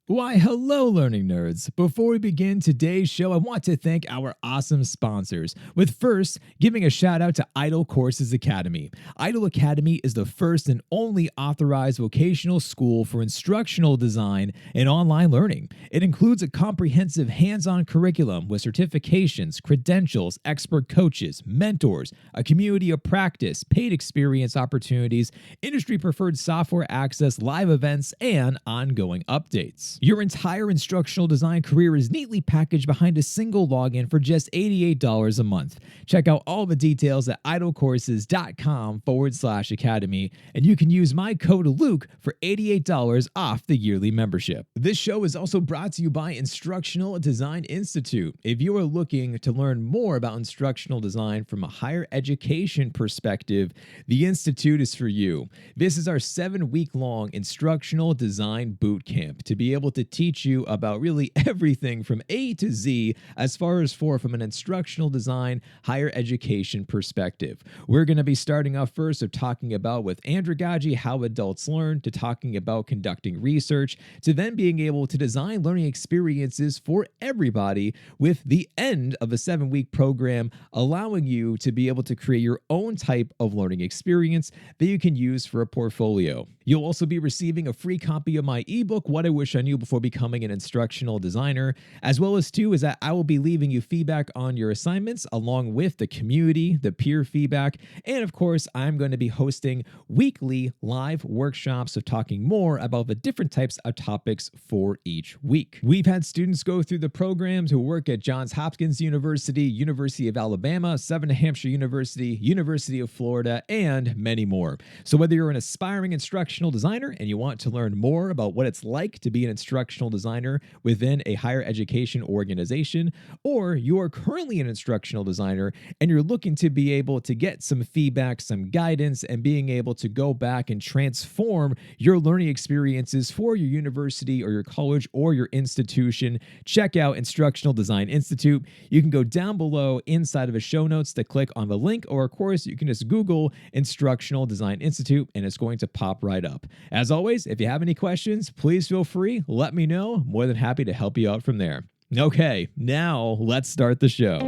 Why, hello, learning nerds. Before we begin today's show, I want to thank our awesome sponsors, with first giving a shout out to Idle Courses Academy. Idle Academy is the first and only authorized vocational school for instructional design and online learning. It includes a comprehensive hands-on curriculum with certifications, credentials, expert coaches, mentors, a community of practice, paid experience opportunities, industry-preferred software access, live events, and ongoing updates. Your entire instructional design career is neatly packaged behind a single login for just $88 a month. Check out all the details at idlecourses.com/academy, and you can use my code Luke for $88 off the yearly membership. This show is also brought to you by Instructional Design Institute. If you are looking to learn more about instructional design from a higher education perspective, the Institute is for you. This is our 7-week-long instructional design boot camp to be able to teach you about really everything from A to Z as far as from an instructional design higher education perspective. We're going to be starting off first of talking about with andragogy, how adults learn, to talking about conducting research, to then being able to design learning experiences for everybody, with the end of a 7-week program allowing you to be able to create your own type of learning experience that you can use for a portfolio. You'll also be receiving a free copy of my ebook, What I Wish I Knew Before Becoming an Instructional Designer, as well as is that I will be leaving you feedback on your assignments along with the community, the peer feedback, and of course, I'm going to be hosting weekly live workshops of talking more about the different types of topics for each week. We've had students go through the programs who work at Johns Hopkins University, University of Alabama, Southern Hampshire University, University of Florida, and many more. So whether you're an aspiring instructional designer and you want to learn more about what it's like to be an instructional designer within a higher education organization, or you are currently an instructional designer and you're looking to be able to get some feedback, some guidance, and being able to go back and transform your learning experiences for your university or your college or your institution, check out Instructional Design Institute. You can go down below inside of the show notes to click on the link, or of course, you can just Google Instructional Design Institute and it's going to pop right up. As always, if you have any questions, please feel free, let me know. I'm more than happy to help you out from there. Okay, now let's start the show.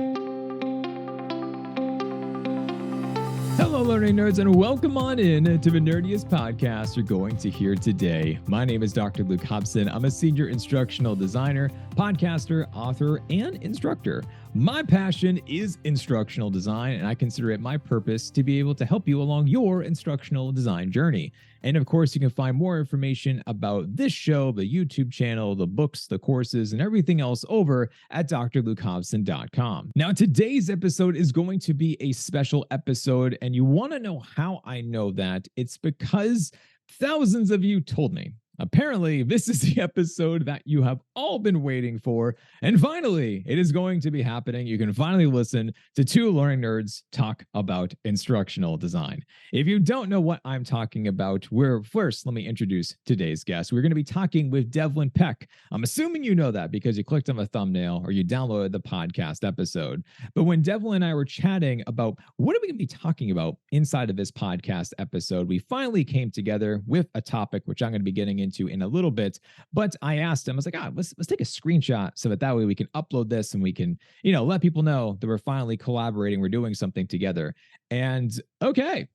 Hello, learning nerds, and welcome on in to the nerdiest podcast you're going to hear today. My name is Dr. Luke Hobson. I'm a senior instructional designer, podcaster, author, and instructor. My passion is instructional design, and I consider it my purpose to be able to help you along your instructional design journey. And of course, you can find more information about this show, the YouTube channel, the books, the courses, and everything else over at drlukehobson.com. Now, today's episode is going to be a special episode, and you want to know how I know that? It's because thousands of you told me. Apparently, this is the episode that you have all been waiting for. And finally, it is going to be happening. You can finally listen to two learning nerds talk about instructional design. If you don't know what I'm talking about, let me introduce today's guest. We're going to be talking with Devlin Peck. I'm assuming you know that because you clicked on the thumbnail or you downloaded the podcast episode. But when Devlin and I were chatting about what are we going to be talking about inside of this podcast episode, we finally came together with a topic, which I'm going to be getting into in a little bit. But I asked him, I was like, let's take a screenshot so that way we can upload this and we can, let people know that we're finally collaborating, we're doing something together. And okay,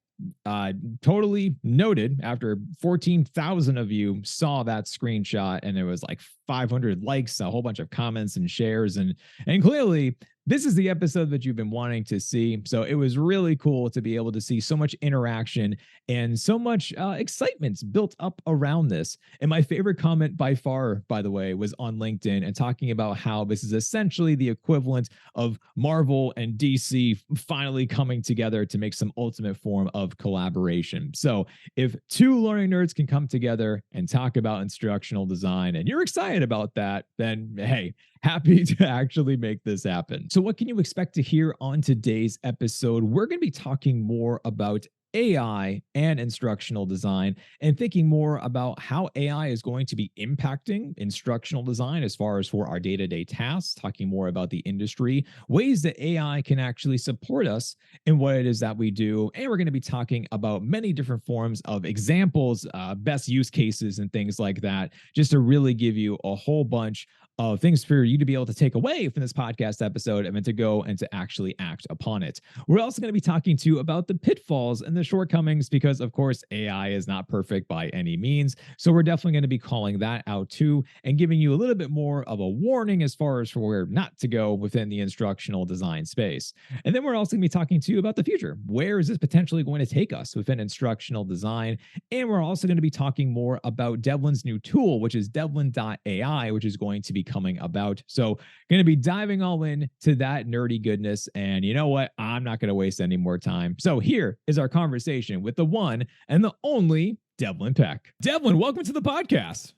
totally noted. After 14,000 of you saw that screenshot and there was like 500 likes, a whole bunch of comments and shares, and clearly this is the episode that you've been wanting to see. So it was really cool to be able to see so much interaction and so much excitement built up around this. And my favorite comment by far, by the way, was on LinkedIn and talking about how this is essentially the equivalent of Marvel and DC finally coming together to make some ultimate form of collaboration. So if two learning nerds can come together and talk about instructional design and you're excited about that, then hey, happy to actually make this happen. So what can you expect to hear on today's episode? We're going to be talking more about AI and instructional design, and thinking more about how AI is going to be impacting instructional design as far as for our day-to-day tasks, talking more about the industry, ways that AI can actually support us in what it is that we do. And we're going to be talking about many different forms of examples, best use cases, and things like that, just to really give you a whole bunch of things for you to be able to take away from this podcast episode and then to go and to actually act upon it. We're also going to be talking to you about the pitfalls and the shortcomings because, of course, AI is not perfect by any means. So we're definitely going to be calling that out too and giving you a little bit more of a warning as far as for where not to go within the instructional design space. And then we're also going to be talking to you about the future. Where is this potentially going to take us within instructional design? And we're also going to be talking more about Devlin's new tool, which is Devlin.ai, which is going to be coming about. So going to be diving all in to that nerdy goodness. And you know what? I'm not going to waste any more time. So here is our conversation with the one and the only Devlin Peck. Devlin, welcome to the podcast.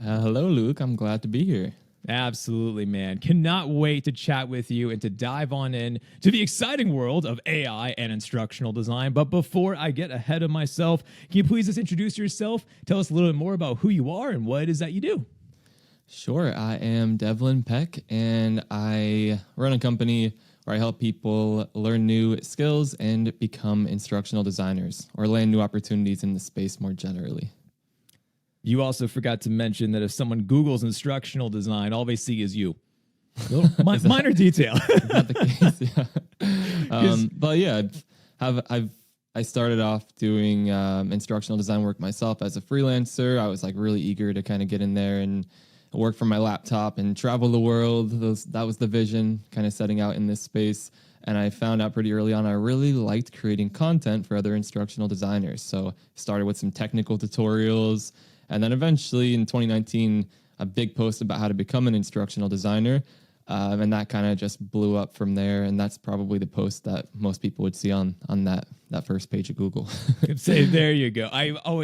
Hello, Luke. I'm glad to be here. Absolutely, man. Cannot wait to chat with you and to dive on in to the exciting world of AI and instructional design. But before I get ahead of myself, can you please just introduce yourself? Tell us a little bit more about who you are and what it is that you do. Sure. I am Devlin Peck, and I run a company where I help people learn new skills and become instructional designers or land new opportunities in the space more generally. You also forgot to mention that if someone Googles instructional design, all they see is you. Minor detail. Is that the case? Yeah. But yeah, I started off doing instructional design work myself as a freelancer. I was like really eager to kind of get in there and work from my laptop and travel the world. That was the vision, kind of setting out in this space. And I found out pretty early on I really liked creating content for other instructional designers. So started with some technical tutorials. And then eventually in 2019, a big post about how to become an instructional designer. And that kind of just blew up from there. And that's probably the post that most people would see on that first page of Google. Say, there you go.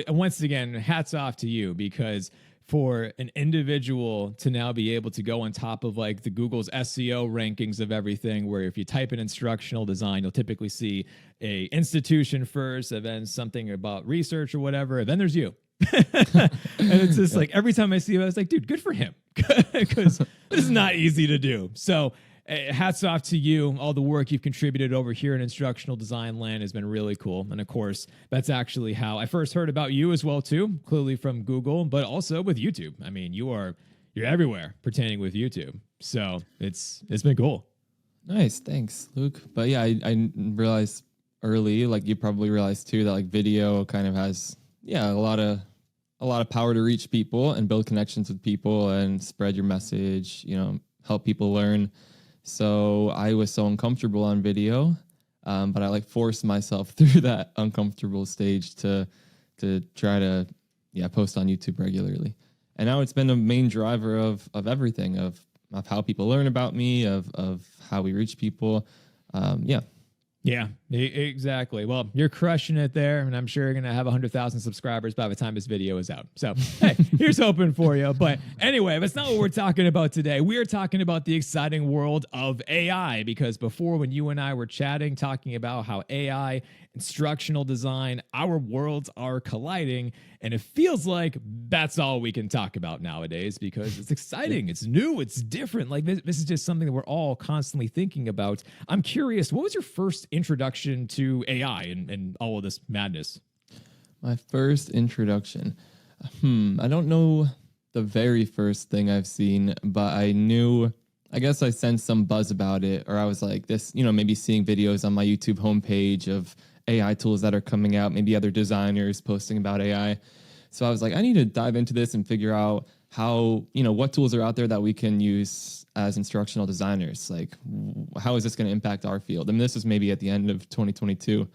Once again, hats off to you, because for an individual to now be able to go on top of like the Google's SEO rankings of everything, where if you type in instructional design, you'll typically see a institution first, and then something about research or whatever, and then there's you. And it's just like every time I see you, I was like, dude, good for him, because this is not easy to do. So hats off to you. All the work you've contributed over here in instructional design land has been really cool. And of course, that's actually how I first heard about you as well too, clearly from Google, but also with YouTube. I mean, you're everywhere pertaining with YouTube. So it's been cool. Nice. Thanks, Luke. But yeah, I realized early, like you probably realized too, that like video kind of has, a lot of power to reach people and build connections with people and spread your message, help people learn. So I was so uncomfortable on video, but I like forced myself through that uncomfortable stage to try to post on YouTube regularly. And now it's been a main driver of everything, of how people learn about me, of how we reach people. Yeah, exactly. Well, you're crushing it there, and I'm sure you're going to have 100,000 subscribers by the time this video is out. So, hey, here's hoping for you. But anyway, that's not what we're talking about today. We are talking about the exciting world of AI, because before, when you and I were chatting, talking about how AI, instructional design, our worlds are colliding, and it feels like that's all we can talk about nowadays, because it's exciting, it's new, it's different. Like this is just something that we're all constantly thinking about. I'm curious, what was your first introduction to AI and all of this madness? My first introduction. I don't know the very first thing I've seen, but I guess I sensed some buzz about it, or I was like this, maybe seeing videos on my YouTube homepage of AI tools that are coming out, maybe other designers posting about AI. So I was like, I need to dive into this and figure out how, what tools are out there that we can use as instructional designers. Like, how is this going to impact our field? I mean, this was maybe at the end of 2022.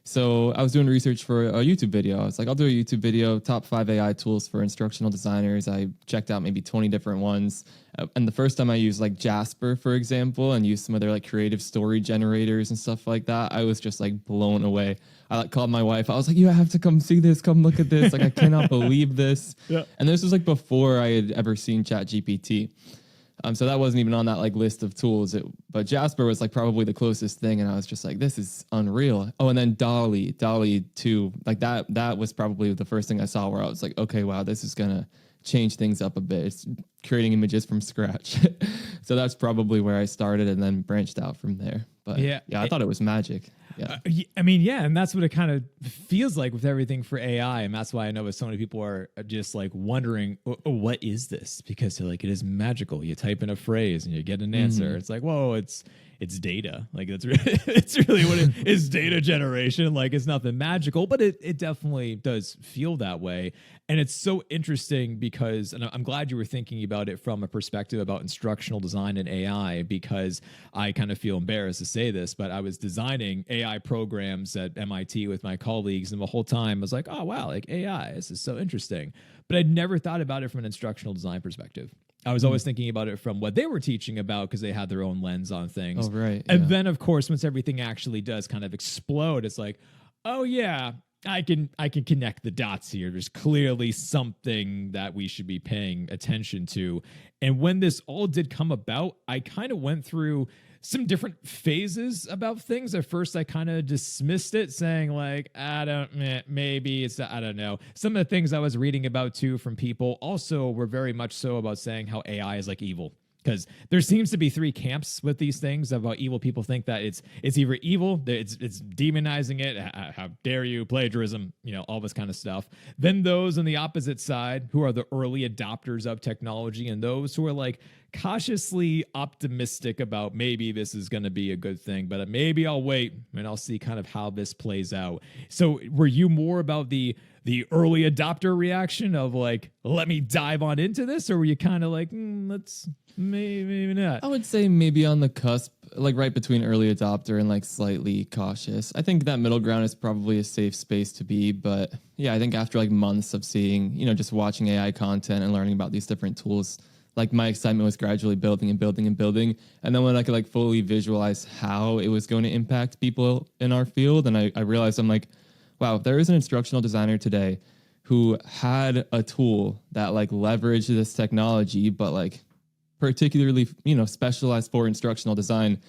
So I was doing research for a YouTube video. I was like, I'll do a YouTube video, top 5 AI tools for instructional designers. I checked out maybe 20 different ones. And the first time I used like Jasper, for example, and used some of their like creative story generators and stuff like that, I was just like blown away. I like called my wife. I was like, you have to come see this. Come look at this. Like, I cannot believe this. Yeah. And this was like before I had ever seen ChatGPT. So that wasn't even on that like list of tools. But Jasper was like probably the closest thing, and I was just like, this is unreal. Oh, and then Dolly 2, like that was probably the first thing I saw where I was like, okay, wow, this is gonna change things up a bit. It's creating images from scratch. So that's probably where I started and then branched out from there. But yeah, I thought it was magic. Yeah. I mean, yeah, and that's what it kind of feels like with everything for AI, and that's why I know so many people are just like wondering, what is this? Because they're like, it is magical. You type in a phrase and you get an answer. It's like, whoa, it's data. Like it's really what it is, data generation. Like it's nothing magical, but it definitely does feel that way. And it's so interesting because, and I'm glad you were thinking about it from a perspective about instructional design and AI, because I kind of feel embarrassed to say this, but I was designing AI programs at MIT with my colleagues, and the whole time I was like, oh wow, like AI, this is so interesting. But I'd never thought about it from an instructional design perspective. I was always thinking about it from what they were teaching about, because they had their own lens on things. Oh, right. And then, of course, once everything actually does kind of explode, it's like, oh yeah, I can connect the dots here. There's clearly something that we should be paying attention to. And when this all did come about, I kind of went through some different phases about things. At first, I kind of dismissed it, saying like, maybe it's, I don't know. Some of the things I was reading about too from people also were very much so about saying how AI is like evil. Because there seems to be three camps with these things about evil. People think that it's either evil, it's demonizing it, how dare you, plagiarism, all this kind of stuff. Then those on the opposite side, who are the early adopters of technology, and those who are like cautiously optimistic about maybe this is going to be a good thing, but maybe I'll wait and I'll see kind of how this plays out. So were you more about the early adopter reaction of like, let me dive on into this, or were you kind of like, let's maybe not? I would say maybe on the cusp, like right between early adopter and like slightly cautious. I think that middle ground is probably a safe space to be, but yeah, I think after like months of seeing, just watching AI content and learning about these different tools, like my excitement was gradually building and building and building. And then when I could like fully visualize how it was going to impact people in our field, and I realized I'm like, wow, there is an instructional designer today who had a tool that like leveraged this technology, but like particularly, specialized for instructional design.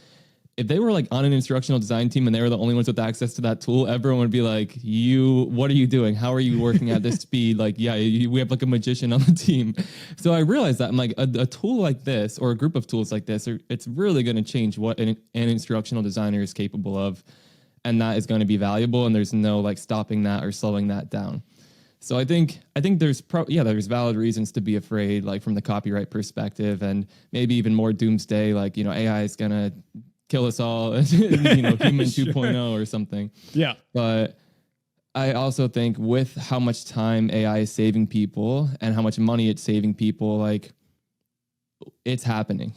If they were like on an instructional design team and they were the only ones with access to that tool, everyone would be like, what are you doing? How are you working at this speed? Like, yeah, we have like a magician on the team. So I realized that I'm like, a tool like this or a group of tools like this, it's really going to change what an instructional designer is capable of. And that is going to be valuable, and there's no like stopping that or slowing that down. So I think there's there's valid reasons to be afraid, like from the copyright perspective, and maybe even more doomsday, like AI is gonna kill us all, human sure. 2.0 or something. Yeah. But I also think with how much time AI is saving people and how much money it's saving people, like it's happening.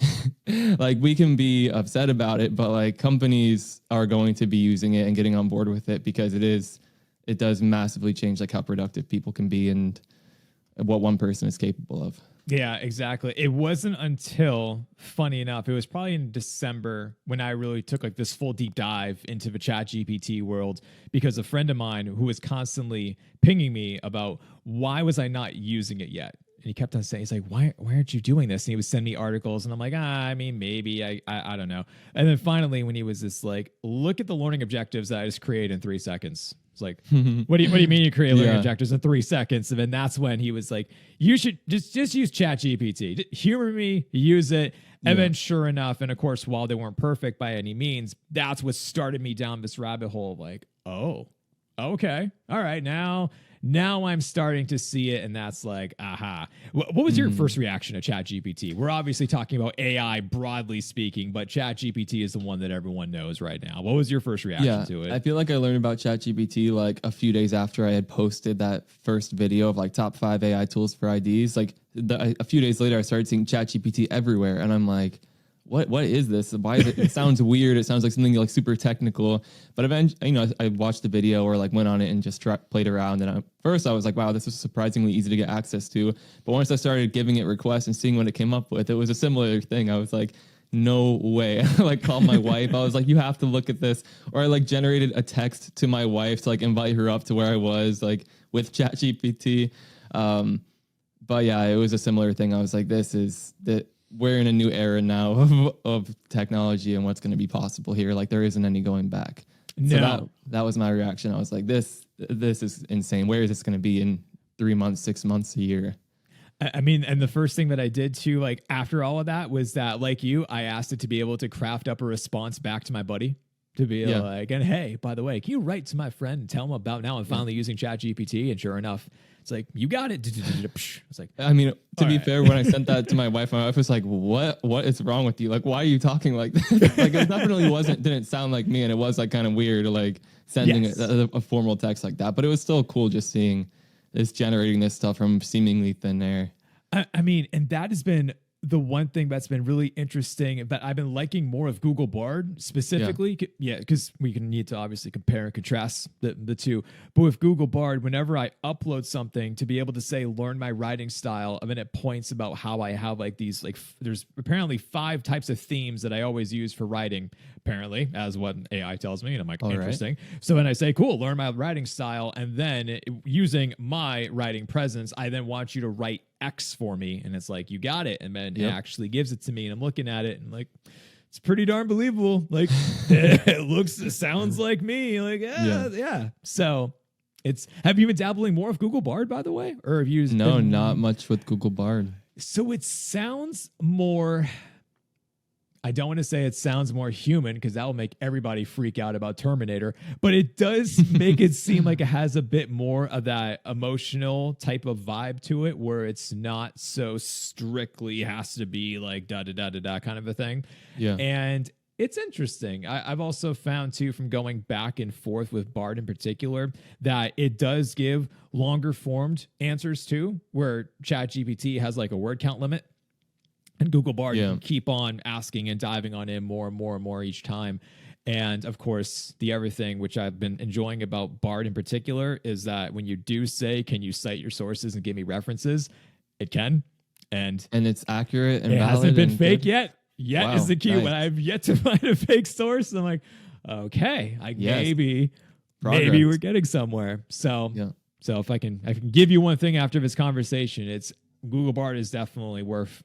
Like we can be upset about it, but like companies are going to be using it and getting on board with it because it does massively change like how productive people can be and what one person is capable of. Yeah, exactly. It wasn't until, funny enough, it was probably in December when I really took like this full deep dive into the ChatGPT world, because a friend of mine who was constantly pinging me about why was I not using it yet. And he kept on saying, he's like, why aren't you doing this? And he would send me articles, and I'm like, I mean, maybe, I don't know. And then finally, when he was just like, look at the learning objectives that I just created in 3 seconds. It's like, what do you mean you create learning objectives in 3 seconds? And then that's when he was like, you should just use ChatGPT. Humor me, use it. And then sure enough, and of course, while they weren't perfect by any means, that's what started me down this rabbit hole of like, oh, okay. All right. Now I'm starting to see it, and that's like, aha. What was your first reaction to ChatGPT? We're obviously talking about AI broadly speaking, but ChatGPT is the one that everyone knows right now. What was your first reaction to it? I feel like I learned about ChatGPT like a few days after I had posted that first video of like top 5 AI tools for IDs. Like a few days later, I started seeing ChatGPT everywhere, and I'm like, what is this? Why is it? It sounds weird. It sounds like something like super technical. But eventually, I watched the video or like went on it and just played around. And first I was like, wow, this is surprisingly easy to get access to. But once I started giving it requests and seeing what it came up with, it was a similar thing. I was like, no way. I like called my wife. I was like, you have to look at this. Or I like generated a text to my wife to like invite her up to where I was like with ChatGPT. But yeah, it was a similar thing. I was like, we're in a new era now of technology and what's going to be possible here. Like there isn't any going back. No. So that was my reaction. I was like, this is insane. Where is this going to be in 3 months, 6 months, a year? I mean, and the first thing that I did too, like after all of that, was that, like you, I asked it to be able to craft up a response back to my buddy. To be like, and hey, by the way, can you write to my friend and tell him about now I'm finally using ChatGPT? And sure enough, it's like, you got it. It's like, I mean, to be fair, when I sent that to my wife was like, what is wrong with you? Like, why are you talking like this? Like, it definitely didn't sound like me. And it was like kind of weird, like sending a formal text like that. But it was still cool just seeing this generating this stuff from seemingly thin air. I mean, and that has been the one thing that's been really interesting that I've been liking more of Google Bard specifically. Yeah, because we can need to obviously compare and contrast the two. But with Google Bard, whenever I upload something, to be able to say, learn my writing style, and then it points about how I have like these, like there's apparently 5 types of themes that I always use for writing, apparently, as what AI tells me. And I'm like, interesting. Right. So when I say, cool, learn my writing style, and then using my writing presence, I then want you to write X for me, and it's like, you got it, and then it actually gives it to me, and I'm looking at it and like, it's pretty darn believable. Like it sounds like me. Like yeah. So have you been dabbling more of Google Bard, by the way, or have you? Not much with Google Bard. So it sounds more. I don't want to say it sounds more human because that will make everybody freak out about Terminator, but it does make it seem like it has a bit more of that emotional type of vibe to it, where it's not so strictly has to be like da da da da da kind of a thing. Yeah. And it's interesting. I've also found too, from going back and forth with Bard in particular, that it does give longer formed answers too, where ChatGPT has like a word count limit. And Google Bard, you can keep on asking and diving on in more and more and more each time. And of course, the other thing which I've been enjoying about Bard in particular is that when you do say, can you cite your sources and give me references? It can. And it's accurate and it valid. Hasn't been fake good. Yet Wow, is the key. nice. When I've yet to find a fake source, I'm like, okay, maybe we're getting somewhere. So if I can give you one thing after this conversation, it's Google Bard is definitely worth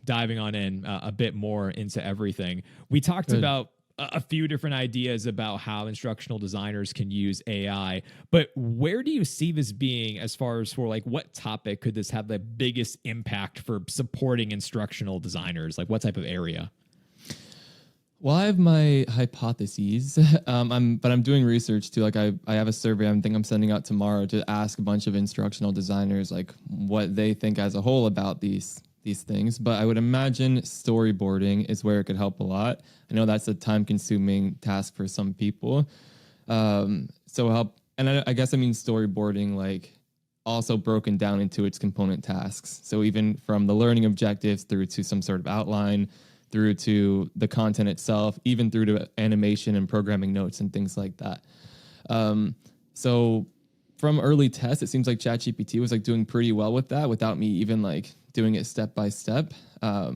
diving on in a bit more into everything. We talked about a few different ideas about how instructional designers can use AI, but where do you see this being as far as for like what topic could this have the biggest impact for supporting instructional designers? Like what type of area? Well, I have my hypotheses, but I'm doing research too. Like I have a survey I think I'm sending out tomorrow to ask a bunch of instructional designers like what they think as a whole about these things. But I would imagine storyboarding is where it could help a lot. I know that's a time-consuming task for some people. So help, and I guess I mean storyboarding like also broken down into its component tasks. So even from the learning objectives through to some sort of outline, through to the content itself, even through to animation and programming notes and things like that. So from early tests, it seems like ChatGPT was like doing pretty well with that without me even like doing it step by step. I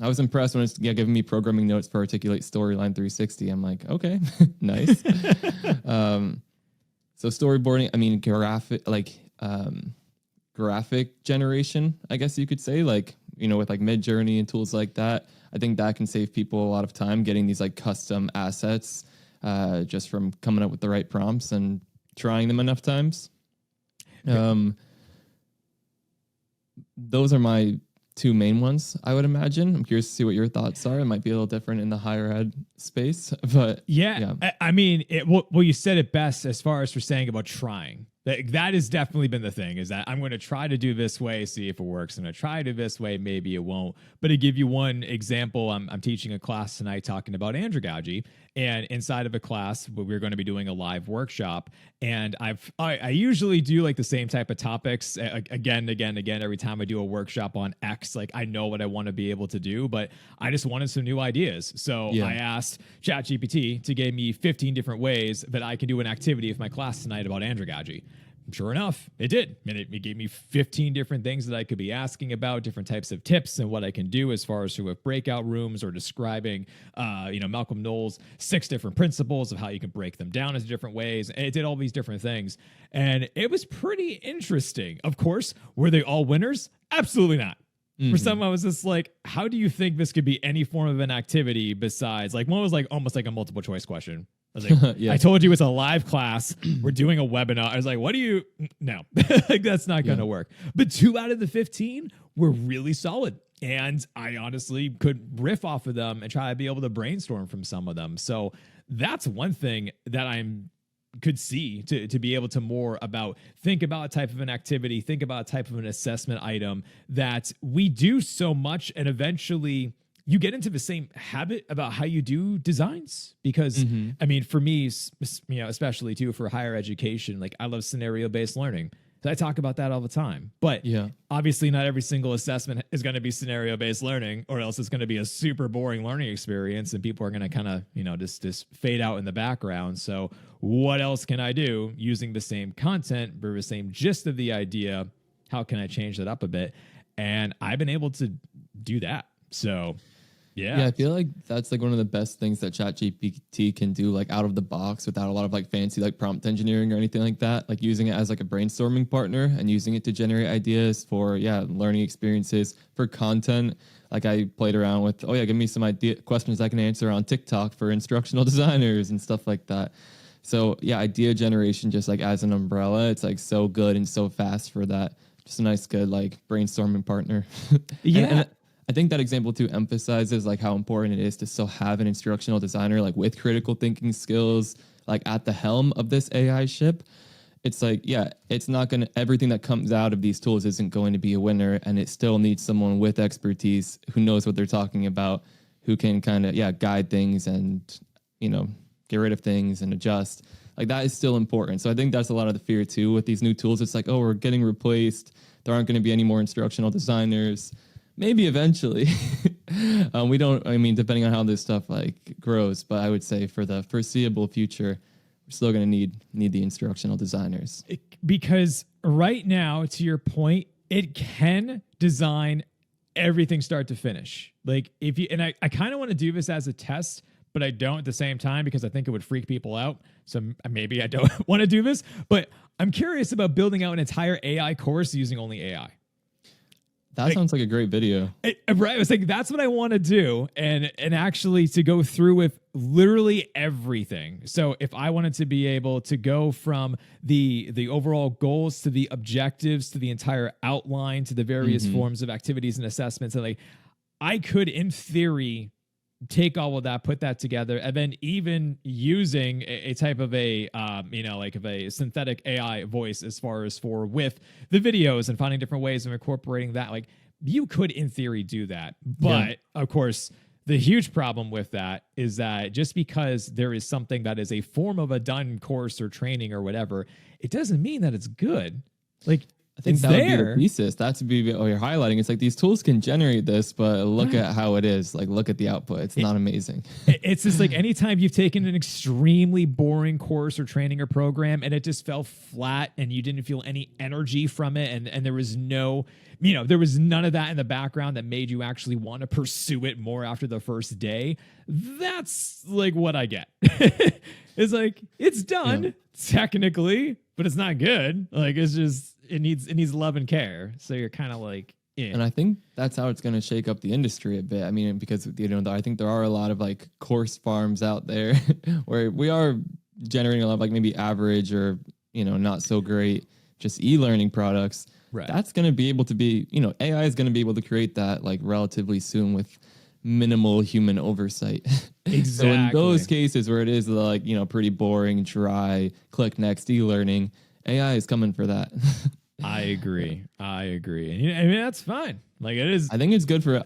was impressed when it's giving me programming notes for Articulate Storyline 360. I'm like, okay, nice. So storyboarding, I mean, graphic generation, I guess you could say, like, with like Midjourney and tools like that. I think that can save people a lot of time getting these like custom assets just from coming up with the right prompts and trying them enough times. Those are my 2 main ones, I would imagine. I'm curious to see what your thoughts are. It might be a little different in the higher ed space, but yeah. I mean, you said it best as far as for saying about trying. That has definitely been the thing, is that I'm going to try to do this way, see if it works. I'm going to try to do this way, maybe it won't. But to give you one example, I'm teaching a class tonight talking about andragogy, and inside of a class, we're going to be doing a live workshop. And I usually do like the same type of topics again, every time I do a workshop on X. Like I know what I want to be able to do, but I just wanted some new ideas. So I asked ChatGPT to give me 15 different ways that I can do an activity with my class tonight about andragogy. Sure enough, it did. And it gave me 15 different things that I could be asking about, different types of tips and what I can do as far as with breakout rooms or describing, Malcolm Knowles' 6 different principles of how you can break them down into different ways. And it did all these different things. And it was pretty interesting. Of course, were they all winners? Absolutely not. For some, I was just like, how do you think this could be any form of an activity besides, like, one was like almost like a multiple choice question. I was like, I told you it's a live class. We're doing a webinar. I was like, what do you, no, like, that's not going to work. But 2 out of the 15 were really solid. And I honestly could riff off of them and try to be able to brainstorm from some of them. So that's one thing that could see to be able to more about think about a type of an activity, think about a type of an assessment item that we do so much, and eventually you get into the same habit about how you do designs. Because I mean, for me, especially too for higher education, like I love scenario-based learning. I talk about that all the time, but obviously not every single assessment is going to be scenario-based learning, or else it's going to be a super boring learning experience and people are going to kind of, just fade out in the background. So what else can I do using the same content, but the same gist of the idea? How can I change that up a bit? And I've been able to do that. So yeah, I feel like that's like one of the best things that ChatGPT can do, like out of the box without a lot of like fancy like prompt engineering or anything like that. Like using it as like a brainstorming partner and using it to generate ideas for learning experiences, for content. Like I played around with, give me some questions I can answer on TikTok for instructional designers and stuff like that. So idea generation, just like as an umbrella, it's like so good and so fast for that. Just a nice, good like brainstorming partner. And I think that example too emphasizes like how important it is to still have an instructional designer like with critical thinking skills, like at the helm of this AI ship. It's like, it's not going to, everything that comes out of these tools isn't going to be a winner, and it still needs someone with expertise who knows what they're talking about, who can kind of, guide things and, get rid of things and adjust. Like that is still important. So I think that's a lot of the fear too with these new tools. It's like, we're getting replaced. There aren't going to be any more instructional designers. Maybe eventually. Depending on how this stuff like grows, but I would say for the foreseeable future, we're still going to need the instructional designers. Because right now, to your point, it can design everything start to finish. Like if you, and I kind of want to do this as a test, but I don't at the same time because I think it would freak people out. So maybe I don't want to do this, but I'm curious about building out an entire AI course using only AI. That sounds like a great video. Right. I was like, that's what I want to do. And actually to go through with literally everything. So if I wanted to be able to go from the overall goals to the objectives, to the entire outline, to the various forms of activities and assessments, and like I could in theory take all of that, put that together, and then even using a type of a, like of a synthetic AI voice as far as for with the videos and finding different ways of incorporating that. Like you could in theory do that. But of course, the huge problem with that is that just because there is something that is a form of a done course or training or whatever, it doesn't mean that it's good. Like, I think that would be the thesis. That's what you're highlighting. It's like these tools can generate this, but look at how it is. Like, look at the output. It's not amazing. It's just like anytime you've taken an extremely boring course or training or program and it just fell flat and you didn't feel any energy from it, and there was no, there was none of that in the background that made you actually want to pursue it more after the first day. That's like what I get. It's like, it's done technically, but it's not good. Like it's just, it needs love and care. So you're kind of like, And I think that's how it's going to shake up the industry a bit. I mean, because I think there are a lot of like course farms out there where we are generating a lot of like maybe average or not so great just e-learning products. Right. That's going to be able to be, AI is going to be able to create that like relatively soon with minimal human oversight. Exactly. So in those cases where it is like, pretty boring, dry, click next e-learning, AI is coming for that. I agree. And that's fine. Like it is. I think it's good for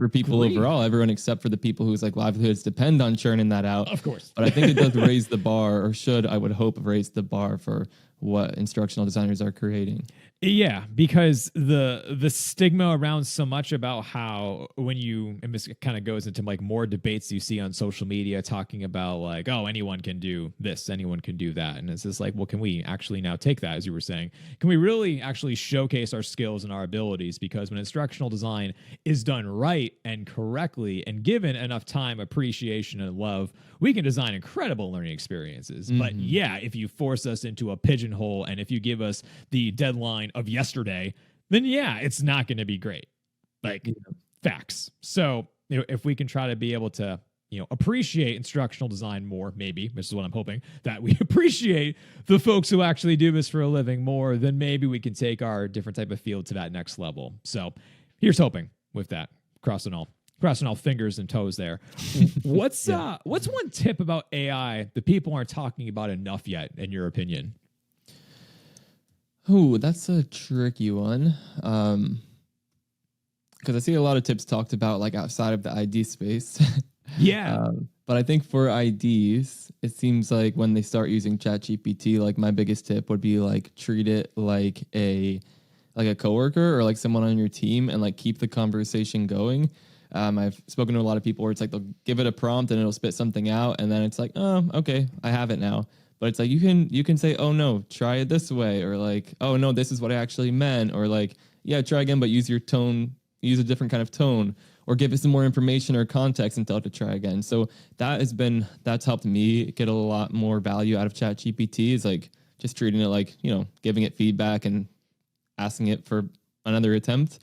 people overall, everyone except for the people whose like livelihoods depend on churning that out. Of course. But I think it does raise the bar, or should, I would hope, raise the bar for what instructional designers are creating. Yeah, because the stigma around so much about how and this kind of goes into like more debates you see on social media talking about like, anyone can do this, anyone can do that. And it's just like, well, can we actually now take that, as you were saying? Can we really actually showcase our skills and our abilities? Because when instructional design is done right and correctly and given enough time, appreciation, and love, we can design incredible learning experiences. But if you force us into a pigeonhole and if you give us the deadline of yesterday, then it's not going to be great. like Yeah. facts. So if we can try to be able to appreciate instructional design more, maybe this is what I'm hoping, that we appreciate the folks who actually do this for a living more, then maybe we can take our different type of field to that next level. So here's hoping with that, crossing all fingers and toes there. What's one tip about AI that people aren't talking about enough yet, in your opinion? Oh, that's a tricky one. Because I see a lot of tips talked about like outside of the ID space. Yeah. But I think for IDs, it seems like when they start using ChatGPT, like my biggest tip would be like treat it like a coworker or like someone on your team, and like keep the conversation going. I've spoken to a lot of people where it's like they'll give it a prompt and it'll spit something out, and then it's like, oh, okay, I have it now. But it's like you can say, oh no, try it this way, or like, oh no, this is what I actually meant, or like, yeah, try again, but use your tone, use a different kind of tone, or give it some more information or context and tell it to try again. So that's helped me get a lot more value out of ChatGPT, is like just treating it like, giving it feedback and asking it for another attempt.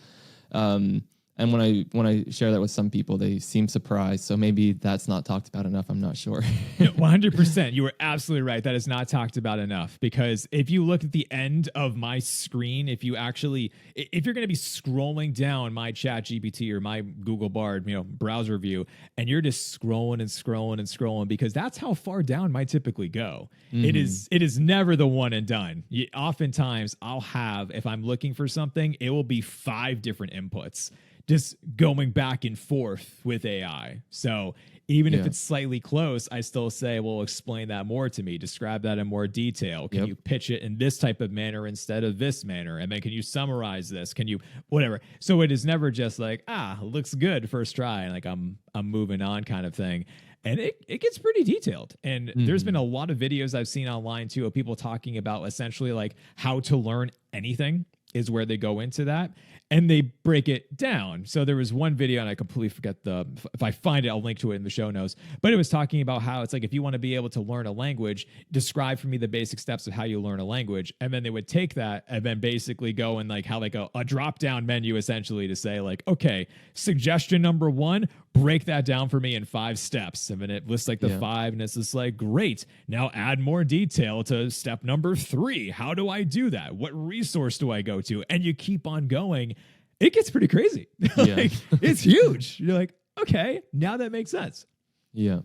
And when I share that with some people, they seem surprised. So maybe that's not talked about enough. I'm not sure. 100%. You were absolutely right. That is not talked about enough, because if you look at the end of my screen, if you're going to be scrolling down my ChatGPT or my Google Bard, browser view, and you're just scrolling and scrolling and scrolling, because that's how far down might typically go. Mm-hmm. It is never the one and done. Oftentimes I'll have, if I'm looking for something, it will be 5 different inputs, just going back and forth with AI. So even if it's slightly close, I still say, well, explain that more to me. Describe that in more detail. Can you pitch it in this type of manner instead of this manner? And then can you summarize this? Can you whatever? So it is never just like, looks good first try, and like I'm moving on kind of thing. And it gets pretty detailed. And there's been a lot of videos I've seen online too of people talking about essentially like how to learn anything is where they go into that. And they break it down. So there was one video, and I completely forget if I find it, I'll link to it in the show notes. But it was talking about how it's like, if you want to be able to learn a language, describe for me the basic steps of how you learn a language. And then they would take that and then basically go and like how like a drop down menu essentially to say like, okay, suggestion number 1, break that down for me in 5 steps. And then it lists like the 5, and it's just like, great. Now add more detail to step number 3. How do I do that? What resource do I go to? And you keep on going. It gets pretty crazy. Like, it's huge. You're like, okay, now that makes sense. Yeah.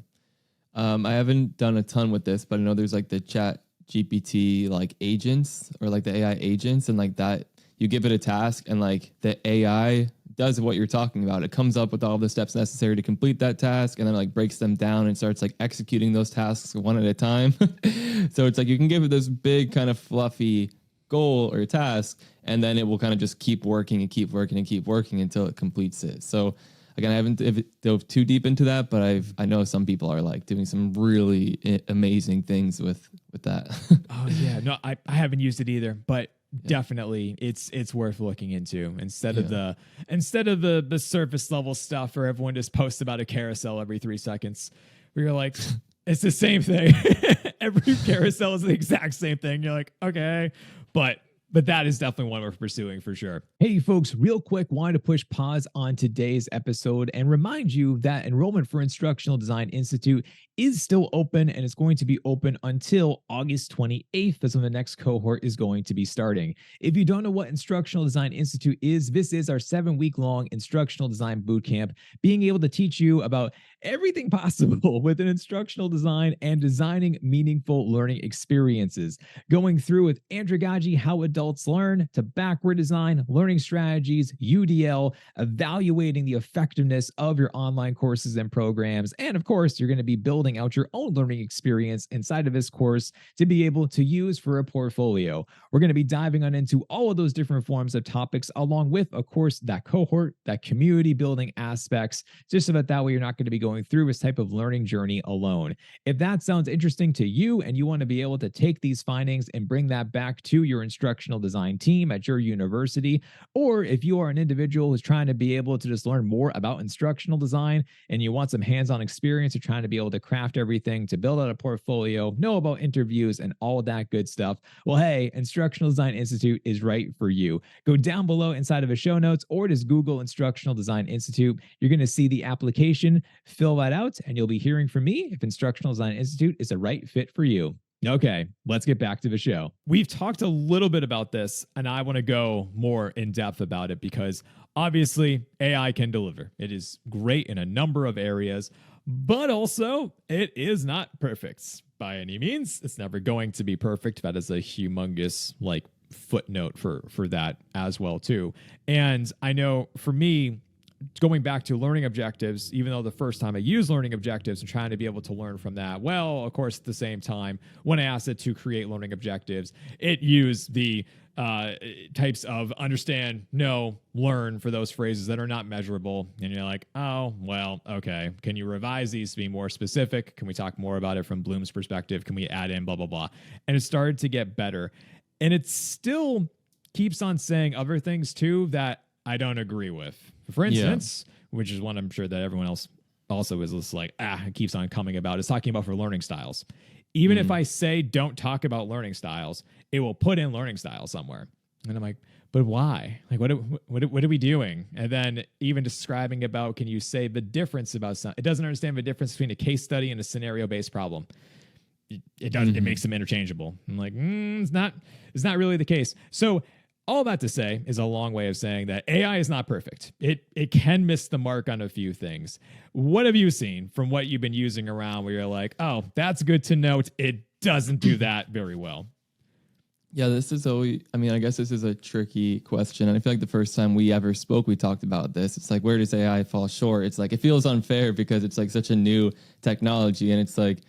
I haven't done a ton with this, but I know there's like the ChatGPT like agents, or like the AI agents, and like that you give it a task and like the AI does what you're talking about. It comes up with all the steps necessary to complete that task, and then like breaks them down and starts like executing those tasks one at a time. So it's like you can give it this big kind of fluffy goal or task, and then it will kind of just keep working and keep working and keep working until it completes it. So again, I haven't dove too deep into that, but I know some people are like doing some really amazing things with that. Oh yeah, no, I haven't used it either, but definitely it's worth looking into instead of the surface level stuff where everyone just posts about a carousel every 3 seconds, where you're like, it's the same thing. Every carousel is the exact same thing. You're like, okay, but that is definitely one we're pursuing for sure. Hey, folks, real quick, wanted to push pause on today's episode and remind you that enrollment for Instructional Design Institute is still open, and it's going to be open until August 28th. That's when the next cohort is going to be starting. If you don't know what Instructional Design Institute is, this is our 7-week-long instructional design bootcamp, being able to teach you about everything possible within instructional design and designing meaningful learning experiences, going through with andragogy, how adults learn, to backward design, learning strategies, UDL, evaluating the effectiveness of your online courses and programs. And of course, you're going to be building out your own learning experience inside of this course to be able to use for a portfolio. We're going to be diving on into all of those different forms of topics, along with, of course, that cohort, that community building aspects, just so that way you're not going to be going through this type of learning journey alone. If that sounds interesting to you and you want to be able to take these findings and bring that back to your instructional instructional design team at your university, or if you are an individual who's trying to be able to just learn more about instructional design and you want some hands-on experience, you're trying to be able to craft everything, to build out a portfolio, know about interviews and all that good stuff, well, hey, Instructional Design Institute is right for you. Go down below inside of the show notes or just Google Instructional Design Institute. You're going to see the application, fill that out, and you'll be hearing from me if Instructional Design Institute is a right fit for you. Okay, let's get back to the show. We've talked a little bit about this, and I want to go more in depth about it because obviously AI can deliver. It is great in a number of areas, but also it is not perfect by any means. It's never going to be perfect. That is a humongous footnote for that as well too. And I know for me, going back to learning objectives, even though the first time I used learning objectives and trying to be able to learn from that, well, of course, at the same time, when I asked it to create learning objectives, it used the types of understand, know, learn for those phrases that are not measurable. And you're like, oh, well, okay. Can you revise these to be more specific? Can we talk more about it from Bloom's perspective? Can we add in blah, blah, blah? And it started to get better. And it still keeps on saying other things too that I don't agree with. For instance, which is one I'm sure that everyone else also is just like, it keeps on coming about, is talking about for learning styles. Even if I say don't talk about learning styles, it will put in learning styles somewhere. And I'm like, but why? Like, what are we doing? And then even describing about, can you say the difference about something? It doesn't understand the difference between a case study and a scenario-based problem. It doesn't. It makes them interchangeable. I'm like, it's not really the case. So all that to say is a long way of saying that AI is not perfect. It can miss the mark on a few things. What have you seen from what you've been using around where you're like, oh, that's good to note. It doesn't do that very well? Yeah, this is always, I guess this is a tricky question. And I feel like the first time we ever spoke, we talked about this. It's like, where does AI fall short? It's like, it feels unfair because it's like such a new technology. And it's like,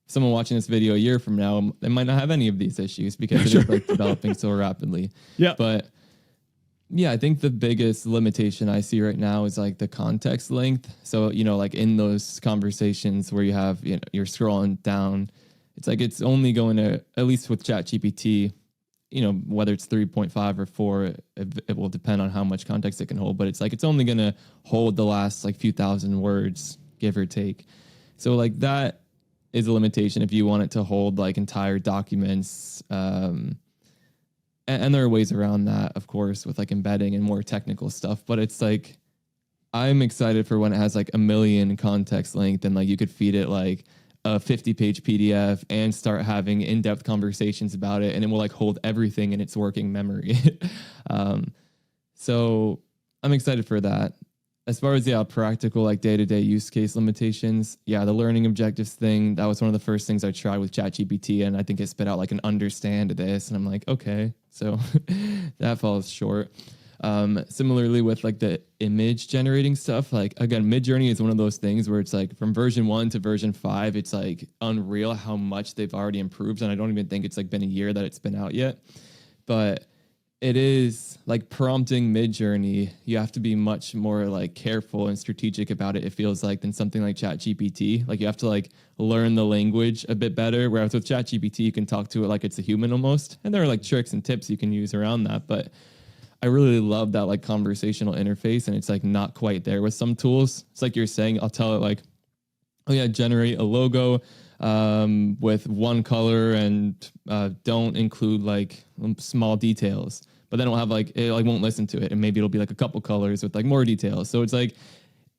someone watching this video a year from now, they might not have any of these issues because it is like developing so rapidly. Yeah. But yeah, I think the biggest limitation I see right now is like the context length. So, like in those conversations where you have, you're scrolling down, it's like, it's only going to, at least with ChatGPT, whether it's 3.5 or 4, it will depend on how much context it can hold. But it's like, it's only going to hold the last like few thousand words, give or take. So like that is a limitation if you want it to hold like entire documents. And there are ways around that, of course, with like embedding and more technical stuff. But it's like, I'm excited for when it has like 1 million context length and like you could feed it like a 50-page PDF and start having in-depth conversations about it. And it will like hold everything in its working memory. So I'm excited for that. As far as, practical, like day-to-day use case limitations, the learning objectives thing, that was one of the first things I tried with ChatGPT, and I think it spit out like an understand this, and I'm like, okay, so that falls short. Similarly with like the image generating stuff, like again, Midjourney is one of those things where it's like from version 1 to version 5, it's like unreal how much they've already improved, and I don't even think it's like been a year that it's been out yet, but it is like prompting Midjourney. You have to be much more like careful and strategic about it feels like, than something like ChatGPT. Like you have to like learn the language a bit better. Whereas with ChatGPT, you can talk to it like it's a human almost. And there are like tricks and tips you can use around that. But I really love that like conversational interface. And it's like not quite there with some tools. It's like you're saying, I'll tell it like, oh yeah, generate a logo with one color and don't include like small details. But then it'll have like, it like won't listen to it. And maybe it'll be like a couple colors with like more details. So it's like,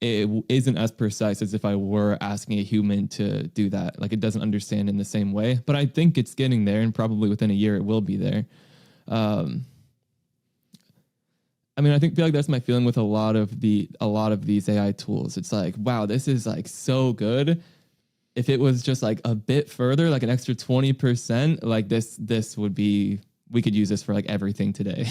it isn't as precise as if I were asking a human to do that. Like it doesn't understand in the same way, but I think it's getting there, and probably within a year it will be there. I feel like that's my feeling with a lot of these AI tools. It's like, wow, this is like so good. If it was just like a bit further, like an extra 20%, like this would be, we could use this for like everything today.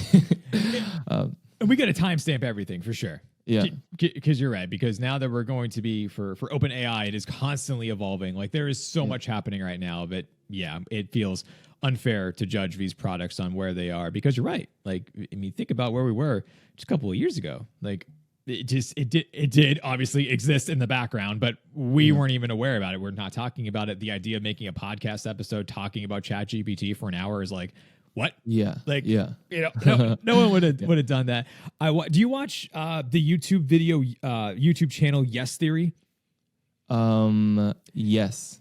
We got to timestamp everything for sure. Yeah. Because you're right. Because now that we're going to be for open AI, it is constantly evolving. Like there is so much happening right now that, it feels unfair to judge these products on where they are, because you're right. Like, think about where we were just a couple of years ago. Like it did obviously exist in the background, but we weren't even aware about it. We're not talking about it. The idea of making a podcast episode talking about ChatGPT for an hour is like, what? Yeah. Like, yeah. No one would have done that. Do you watch the YouTube video, YouTube channel Yes Theory? Yes.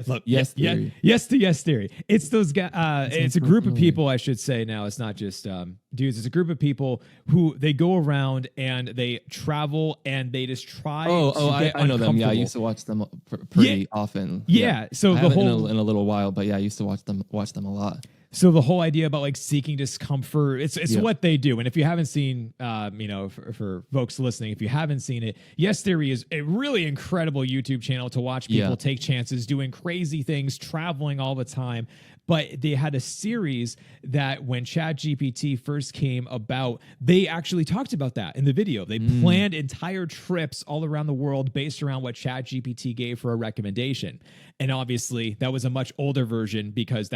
Look, Yes Theory. yes to Yes Theory. It's those guys. It's a group of familiar. people, I should say. Now, it's not just dudes. It's a group of people who they go around and they travel and they just try. I know them. Yeah, I used to watch them pretty often. Yeah. So I the haven't whole in a little while, but yeah, I used to watch them a lot. So the whole idea about like seeking discomfort, it's what they do. And if you haven't seen, for folks listening, if you haven't seen it, Yes Theory is a really incredible YouTube channel to watch people take chances, doing crazy things, traveling all the time. But they had a series that when ChatGPT first came about, they actually talked about that in the video. They planned entire trips all around the world based around what ChatGPT gave for a recommendation. And obviously that was a much older version because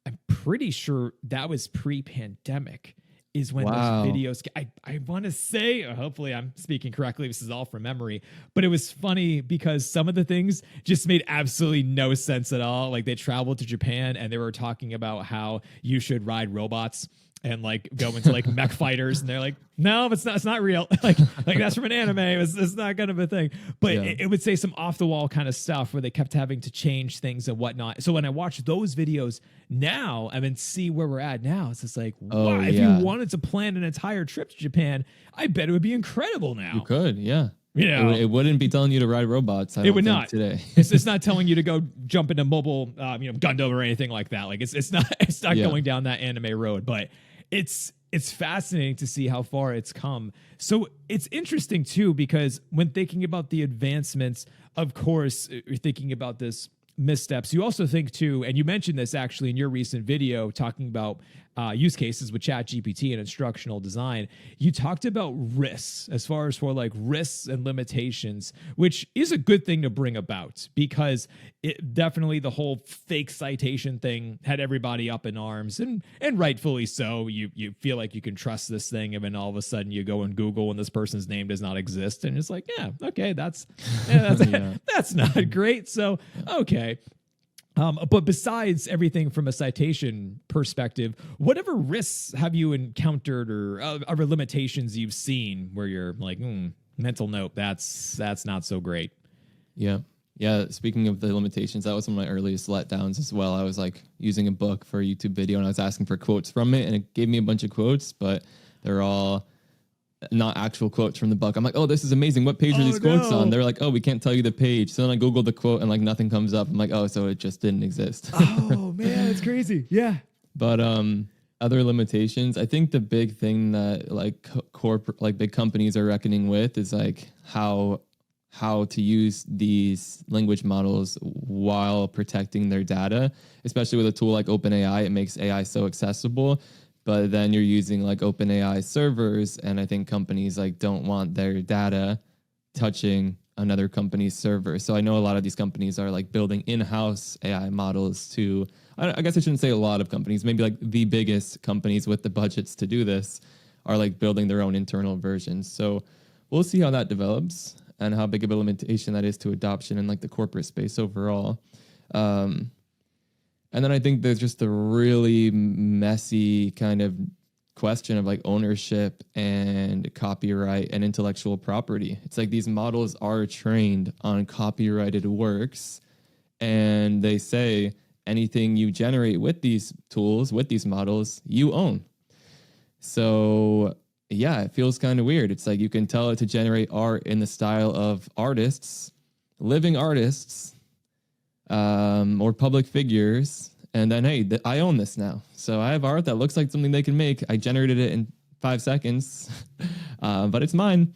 I'm pretty sure that was pre-pandemic is when those videos, I want to say, hopefully I'm speaking correctly, this is all from memory, but it was funny because some of the things just made absolutely no sense at all. Like they traveled to Japan and they were talking about how you should ride robots and like go into like mech fighters, and they're like, no, it's not real. like that's from an anime. It's not kind of a thing. But it would say some off the wall kind of stuff where they kept having to change things and whatnot. So when I watch those videos now, I mean, see where we're at now, it's just like, wow, if you wanted to plan an entire trip to Japan, I bet it would be incredible now. You could, yeah. It wouldn't be telling you to ride robots. It would not today. It's not telling you to go jump into mobile, Gundam or anything like that. Like it's not going down that anime road. But it's fascinating to see how far it's come. So it's interesting too because when thinking about the advancements, of course, you're thinking about this missteps. You also think too, and you mentioned this actually in your recent video talking about use cases with ChatGPT and instructional design. You talked about risks as far as for like risks and limitations, which is a good thing to bring about because it definitely the whole fake citation thing had everybody up in arms and rightfully so. You feel like you can trust this thing, and then all of a sudden you go and Google and this person's name does not exist, and it's like, yeah, okay, that's that's not great. So okay. But besides everything from a citation perspective, whatever risks have you encountered or other limitations you've seen where you're like, mental note, that's not so great? Yeah. Yeah. Speaking of the limitations, that was one of my earliest letdowns as well. I was like using a book for a YouTube video and I was asking for quotes from it, and it gave me a bunch of quotes, but they're all not actual quotes from the book. I'm like, oh, this is amazing. What page are these quotes on? They're like, oh, we can't tell you the page. So then I Googled the quote and like nothing comes up. I'm like, oh, so it just didn't exist. Oh man, it's crazy. Yeah. But other limitations, I think the big thing that like corporate, like big companies are reckoning with is like how to use these language models while protecting their data, especially with a tool like OpenAI. It makes AI so accessible. But then you're using like OpenAI servers, and I think companies like don't want their data touching another company's server. So I know a lot of these companies are like building in-house AI models to, I guess I shouldn't say a lot of companies, maybe like the biggest companies with the budgets to do this are like building their own internal versions. So we'll see how that develops and how big of a limitation that is to adoption in like the corporate space overall. And then I think there's just a really messy kind of question of like ownership and copyright and intellectual property. It's like these models are trained on copyrighted works, and they say anything you generate with these tools, with these models, you own. So yeah, it feels kind of weird. It's like you can tell it to generate art in the style of artists, living artists, or public figures, and then, hey, I own this now. So I have art that looks like something they can make. I generated it in 5 seconds, but it's mine.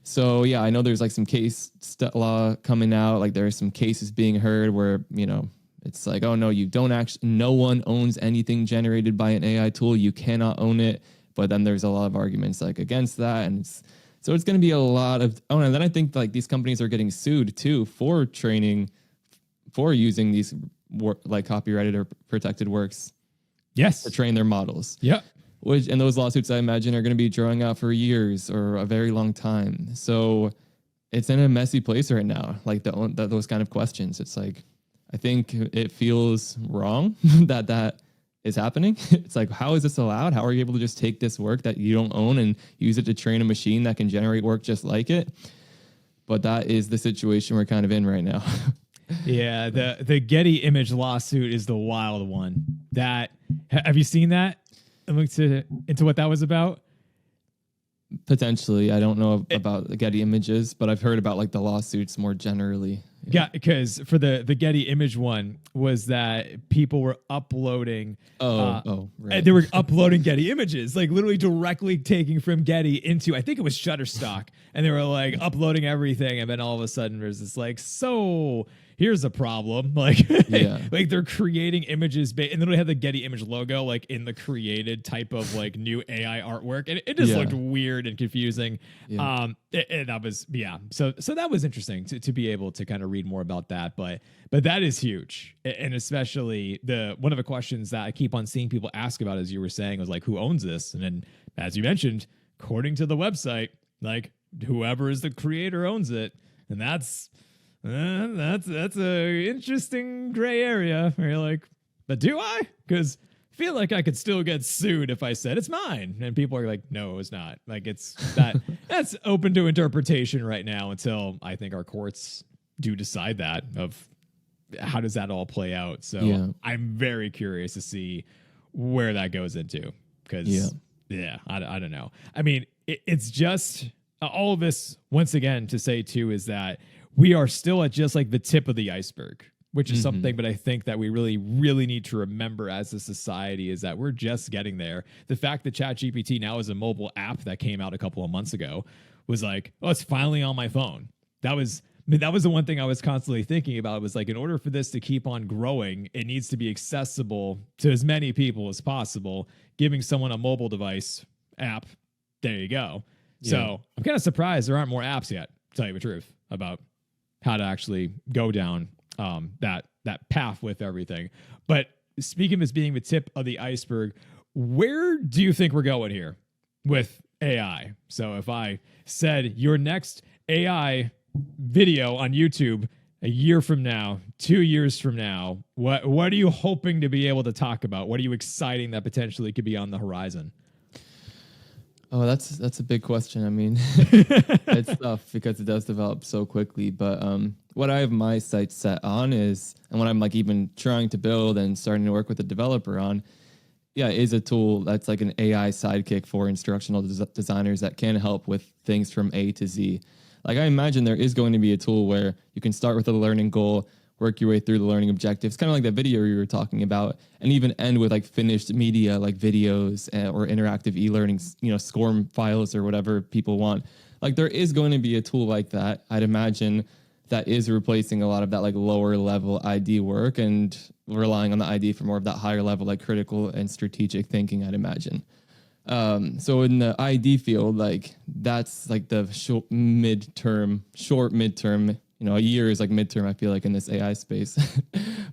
So yeah, I know there's like some case law coming out. Like there are some cases being heard where, it's like, oh no, you don't actually, no one owns anything generated by an AI tool. You cannot own it. But then there's a lot of arguments like against that. And so it's going to be a lot of, and then I think like these companies are getting sued too for using these like copyrighted or protected works. Yes. To train their models. Yeah. And those lawsuits I imagine are going to be drawing out for years or a very long time. So it's in a messy place right now. Like those kind of questions. It's like, I think it feels wrong that is happening. It's like, how is this allowed? How are you able to just take this work that you don't own and use it to train a machine that can generate work just like it? But that is the situation we're kind of in right now. Yeah, the Getty image lawsuit is the wild one. Have you seen that? I looked into what that was about. Potentially. I don't know about the Getty images, but I've heard about like the lawsuits more generally. Yeah, because for the Getty image one was that people were uploading. Right. They were uploading Getty images, like literally directly taking from Getty into, I think it was Shutterstock, and they were like uploading everything, and then all of a sudden there's this like, so here's a problem, like, like they're creating images, and literally had the Getty image logo like in the created type of like new AI artwork, and it just looked weird and confusing. And that was So that was interesting to be able to kind of read more about that, but that is huge, and especially one of the questions that I keep on seeing people ask about, as you were saying, was like, who owns this? And then, as you mentioned, according to the website, like whoever is the creator owns it, and that's a interesting gray area where you're like, but do I? Because I feel like I could still get sued if I said it's mine, and people are like, no, it's not. Like it's that's open to interpretation right now until I think our courts do decide that of how does that all play out. So I'm very curious to see where that goes into, because I don't know. I mean, it's just all of this once again to say too is that we are still at just like the tip of the iceberg, which is something, but I think that we really, really need to remember as a society is that we're just getting there. The fact that ChatGPT now is a mobile app that came out a couple of months ago was like, oh, it's finally on my phone. That was the one thing I was constantly thinking about. It was like, in order for this to keep on growing, it needs to be accessible to as many people as possible. Giving someone a mobile device app, there you go. Yeah. So I'm kind of surprised there aren't more apps yet, to tell you the truth, about how to actually go down that path with everything. But speaking of this being the tip of the iceberg, where do you think we're going here with AI? So if I said your next AI video on YouTube a year from now, 2 years from now, what are you hoping to be able to talk about? What are you exciting that potentially could be on the horizon? Oh, that's a big question. I mean, it's tough because it does develop so quickly. But what I have my sights set on is, and what I'm like even trying to build and starting to work with a developer on, is a tool that's like an AI sidekick for instructional designers that can help with things from A to Z. Like I imagine there is going to be a tool where you can start with a learning goal, work your way through the learning objectives, kind of like that video you were talking about, and even end with like finished media, like videos or interactive e-learning, SCORM files or whatever people want. Like there is going to be a tool like that, I'd imagine, that is replacing a lot of that like lower level ID work and relying on the ID for more of that higher level, like critical and strategic thinking, I'd imagine. So in the ID field, like that's like the short midterm, a year is like midterm, I feel like, in this AI space.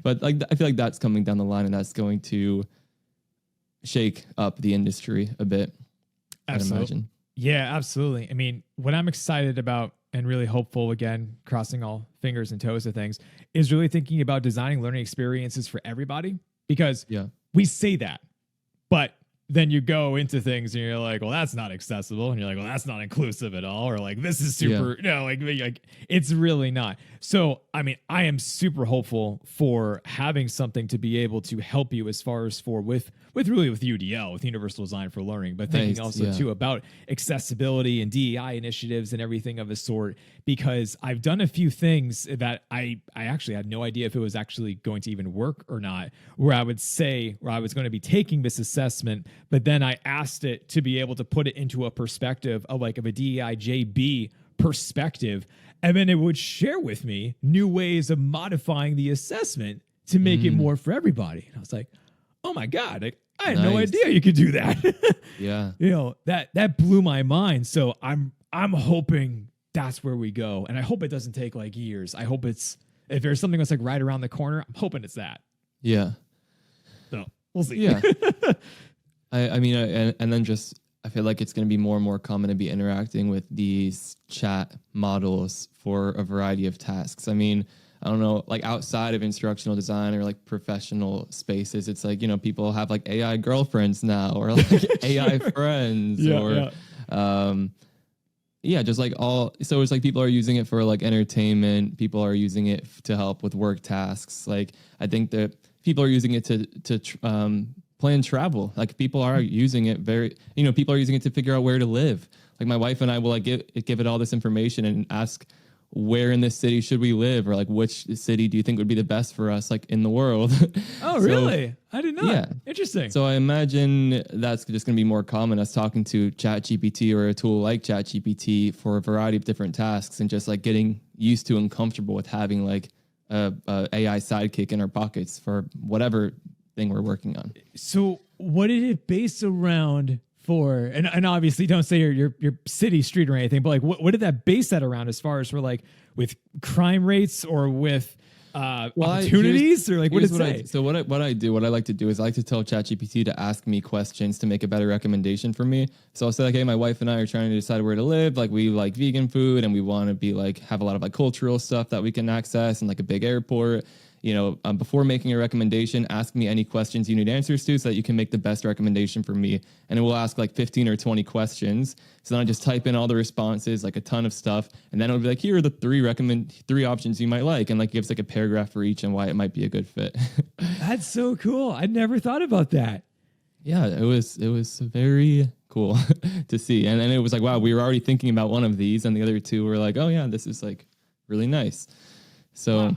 But like I feel like that's coming down the line, and that's going to shake up the industry a bit. Absolutely. I'd imagine. Yeah, absolutely. I mean, what I'm excited about and really hopeful, again, crossing all fingers and toes of things, is really thinking about designing learning experiences for everybody. Because we say that, but then you go into things and you're like, well, that's not accessible. And you're like, well, that's not inclusive at all. Or like, this is super, like it's really not. So, I mean, I am super hopeful for having something to be able to help you as far as with UDL, with Universal Design for Learning, but thinking too about accessibility and DEI initiatives and everything of the sort, because I've done a few things that I actually had no idea if it was actually going to even work or not, where I was going to be taking this assessment, but then I asked it to be able to put it into a perspective of a DEI JB perspective. And then it would share with me new ways of modifying the assessment to make it more for everybody. And I was like, oh my God, I had no idea you could do that. That blew my mind. So I'm hoping that's where we go. And I hope it doesn't take like years. I hope if there's something that's like right around the corner, I'm hoping it's that. Yeah. So we'll see. Yeah. I mean, and then just, I feel like it's going to be more and more common to be interacting with these chat models for a variety of tasks. I mean, I don't know, like outside of instructional design or like professional spaces, it's like, people have like AI girlfriends now or like AI friends just like so it's like people are using it for like entertainment. People are using it to help with work tasks. Like I think that people are using it to plan travel. Like people are using it people are using it to figure out where to live. Like my wife and I will like give it all this information and ask, where in this city should we live, or like which city do you think would be the best for us, like in the world? Oh, really? I didn't know. Yeah, interesting. So I imagine that's just going to be more common, us talking to ChatGPT or a tool like ChatGPT for a variety of different tasks, and just like getting used to and comfortable with having like a AI sidekick in our pockets for whatever thing we're working on. So what did it base around? And obviously don't say your city, street, or anything, but like what did that base that around, as far as for like with crime rates or with opportunities, or like what did it say? So what I like to do is I like to tell ChatGPT to ask me questions to make a better recommendation for me. So I'll say like, hey, my wife and I are trying to decide where to live. Like we like vegan food and we want to be like have a lot of like cultural stuff that we can access and like a big airport. Before making a recommendation, ask me any questions you need answers to so that you can make the best recommendation for me. And it will ask like 15 or 20 questions. So then I just type in all the responses, like a ton of stuff. And then it'll be like, here are the three options you might like. And like gives like a paragraph for each and why it might be a good fit. That's so cool. I'd never thought about that. Yeah, it was very cool to see. And then it was like, wow, we were already thinking about one of these. And the other two were like, oh yeah, this is like really nice. So... Wow.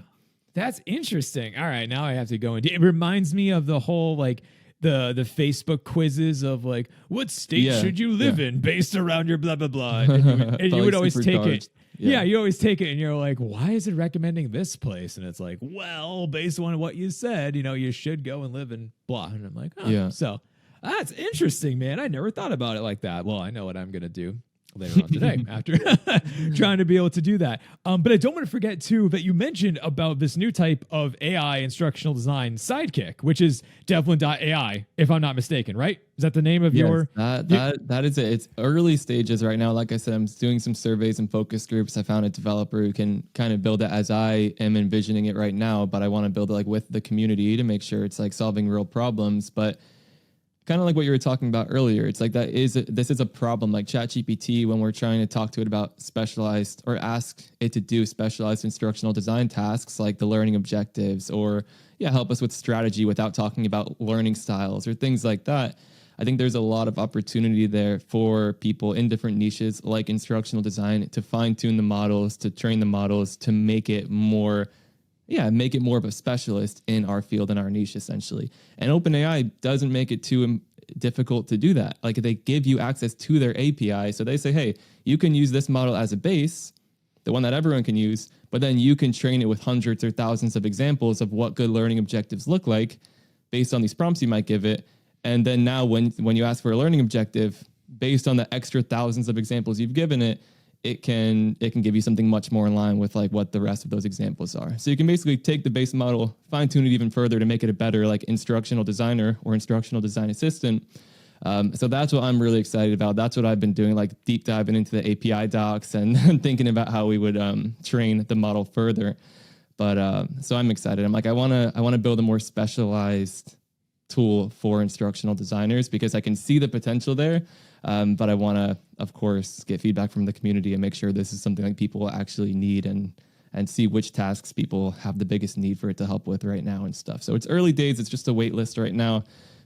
That's interesting. All right, now I have to go into it. Reminds me of the whole like the Facebook quizzes of like, what state should you live in based around your blah blah blah. And you would always take it. Yeah, you always take it and you're like, why is it recommending this place? And it's like, well, based on what you said, you should go and live in blah. And I'm like, oh. Yeah. So that's interesting, man. I never thought about it like that. Well, I know what I'm gonna do later on today after trying to be able to do that. But I don't want to forget too that you mentioned about this new type of AI instructional design sidekick, which is Devlin.ai, if I'm not mistaken, right? Is that the name of your... That is it. It's early stages right now. Like I said, I'm doing some surveys and focus groups. I found a developer who can kind of build it as I am envisioning it right now, but I want to build it like with the community to make sure it's like solving real problems. But kind of like what you were talking about earlier, it's like this is a problem. Like ChatGPT, when we're trying to talk to it about specialized or ask it to do specialized instructional design tasks like the learning objectives or help us with strategy without talking about learning styles or things like that. I think there's a lot of opportunity there for people in different niches like instructional design to fine tune the models, to train the models, to make it more of a specialist in our field and our niche, essentially. And OpenAI doesn't make it too difficult to do that. Like they give you access to their API. So they say, hey, you can use this model as a base, the one that everyone can use, but then you can train it with hundreds or thousands of examples of what good learning objectives look like based on these prompts you might give it. And then now when you ask for a learning objective, based on the extra thousands of examples you've given it, it can give you something much more in line with like what the rest of those examples are. So you can basically take the base model, fine tune it even further to make it a better like instructional designer or instructional design assistant. So that's what I'm really excited about. That's what I've been doing, like deep diving into the API docs and thinking about how we would train the model further. But so I'm excited. I'm like, I want to build a more specialized tool for instructional designers because I can see the potential there. But I want to, of course, get feedback from the community and make sure this is something like people actually need and see which tasks people have the biggest need for it to help with right now and stuff. So it's early days. It's just a wait list right now,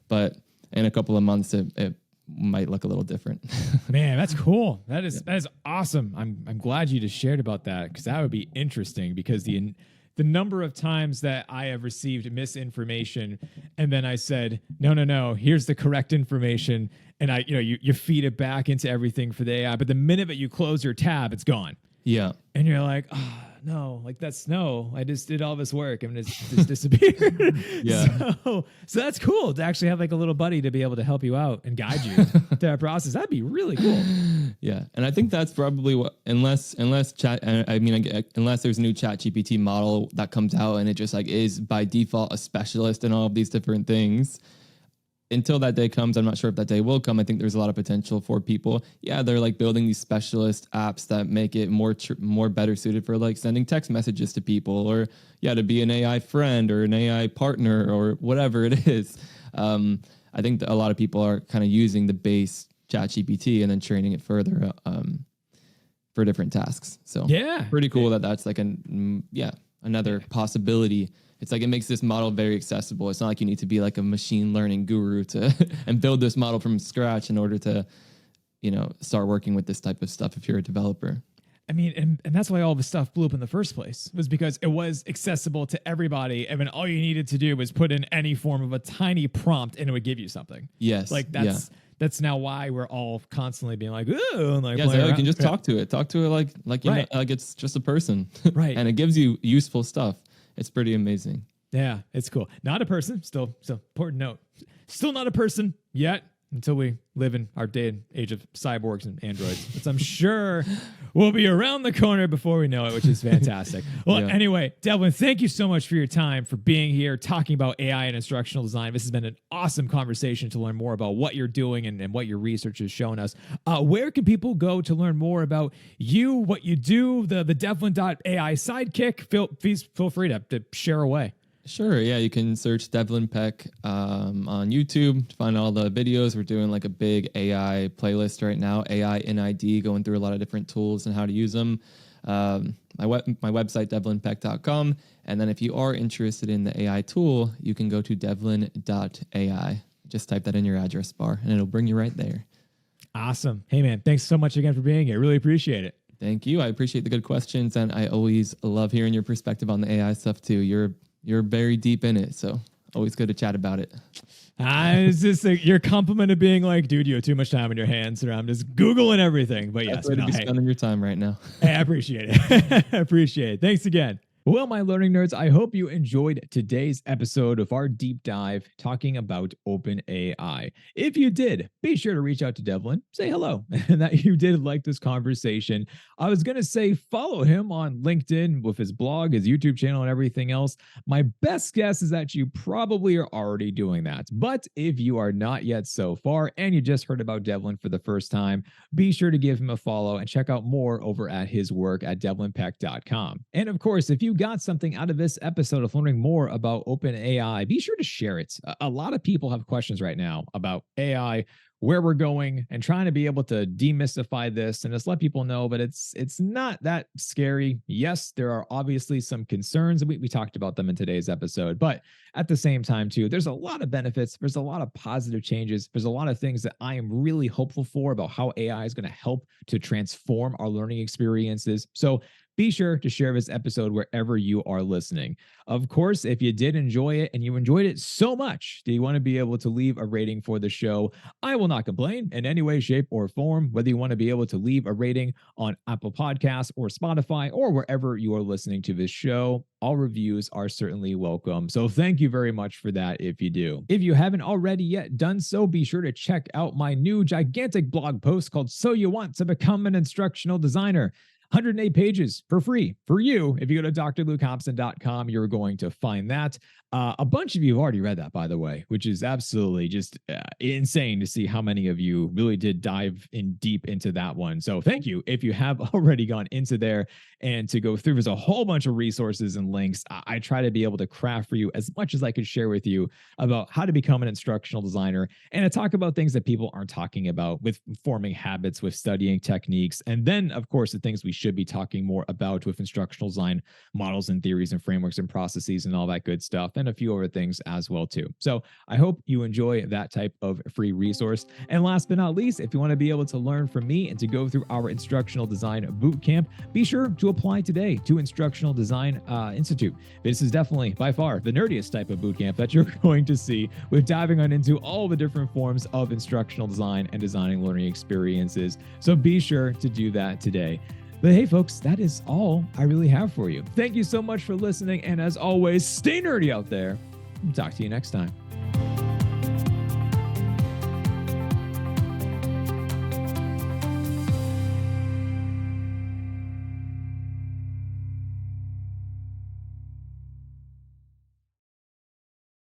but in a couple of months, it might look a little different. Man, that's cool. That is awesome. I'm glad you just shared about that because that would be interesting because the number of times that I have received misinformation and then I said, no, here's the correct information. And you feed it back into everything for the AI. But the minute that you close your tab, it's gone. Yeah. And you're like, oh, no, like that's no, I just did all this work and it's just disappeared. Yeah. So that's cool to actually have like a little buddy to be able to help you out and guide you to that process. That'd be really cool. Yeah. And I think that's probably what, unless there's a new ChatGPT model that comes out and it just like is by default a specialist in all of these different things. until that day comes, I'm not sure if that day will come. I think there's a lot of potential for people. Yeah, they're like building these specialist apps that make it more better suited for like sending text messages to people, or to be an AI friend or an AI partner or whatever it is. I think that a lot of people are kind of using the base ChatGPT and then training it further for different tasks. So pretty cool that that's like another possibility. It's like it makes this model very accessible. It's not like you need to be like a machine learning guru to and build this model from scratch in order to, start working with this type of stuff if you're a developer. I mean, and that's why all this stuff blew up in the first place, was because it was accessible to everybody. I mean, all you needed to do was put in any form of a tiny prompt and it would give you something. Yes. Like that's now why we're all constantly being like, ooh, and like, so you can just talk to it like like it's just a person. Right. And it gives you useful stuff. It's pretty amazing. Yeah, it's cool. Not a person, still important note. Still not a person yet, until we live in our day and age of cyborgs and androids, which I'm sure will be around the corner before we know it, which is fantastic. Well, anyway, Devlin, thank you so much for your time, for being here, talking about AI and instructional design. This has been an awesome conversation to learn more about what you're doing and what your research has shown us. Where can people go to learn more about you, what you do, the Devlin.ai sidekick? Feel free to share away. Sure. Yeah, you can search Devlin Peck on YouTube to find all the videos. We're doing like a big AI playlist right now, AI NID, going through a lot of different tools and how to use them. My website, devlinpeck.com. And then if you are interested in the AI tool, you can go to devlin.ai. Just type that in your address bar and it'll bring you right there. Awesome. Hey, man, thanks so much again for being here. Really appreciate it. Thank you. I appreciate the good questions. And I always love hearing your perspective on the AI stuff too. You're very deep in it, so always good to chat about it. It's just like your compliment of being like, dude, you have too much time on your hands, or I'm just Googling everything. But yes, that's where to be spending your time right now. Hey, I appreciate it. I appreciate it. Thanks again. Well, my learning nerds, I hope you enjoyed today's episode of our deep dive talking about OpenAI. If you did, be sure to reach out to Devlin, say hello, and that you did like this conversation. I was going to say follow him on LinkedIn with his blog, his YouTube channel, and everything else. My best guess is that you probably are already doing that. But if you are not yet so far, and you just heard about Devlin for the first time, be sure to give him a follow and check out more over at his work at devlinpeck.com. And of course, if you got something out of this episode of learning more about OpenAI, be sure to share it. A lot of people have questions right now about AI, where we're going, and trying to be able to demystify this and just let people know, but it's not that scary. Yes, there are obviously some concerns, and we talked about them in today's episode, but at the same time too, there's a lot of benefits. There's a lot of positive changes. There's a lot of things that I am really hopeful for about how AI is going to help to transform our learning experiences. So be sure to share this episode wherever you are listening. Of course, if you did enjoy it and you enjoyed it so much that you want to be able to leave a rating for the show, I will not complain in any way, shape, or form. Whether you want to be able to leave a rating on Apple Podcasts or Spotify or wherever you are listening to this show, all reviews are certainly welcome. So thank you very much for that if you do. If you haven't already yet done so, be sure to check out my new gigantic blog post called So You Want to Become an Instructional Designer. 108 pages for free for you. If you go to drlukehobson.com, you're going to find that. A bunch of you have already read that, by the way, which is absolutely just insane to see how many of you really did dive in deep into that one. So thank you if you have already gone into there and to go through. There's a whole bunch of resources and links. I try to be able to craft for you as much as I could share with you about how to become an instructional designer and to talk about things that people aren't talking about with forming habits, with studying techniques, and then, of course, the things we should be talking more about with instructional design models and theories and frameworks and processes and all that good stuff, and a few other things as well too. So I hope you enjoy that type of free resource. And last but not least, if you want to be able to learn from me and to go through our instructional design bootcamp, be sure to apply today to Instructional Design Institute. This is definitely by far the nerdiest type of bootcamp that you're going to see, with diving on into all the different forms of instructional design and designing learning experiences. So be sure to do that today. But hey, folks, that is all I really have for you. Thank you so much for listening. And as always, stay nerdy out there. We'll talk to you next time.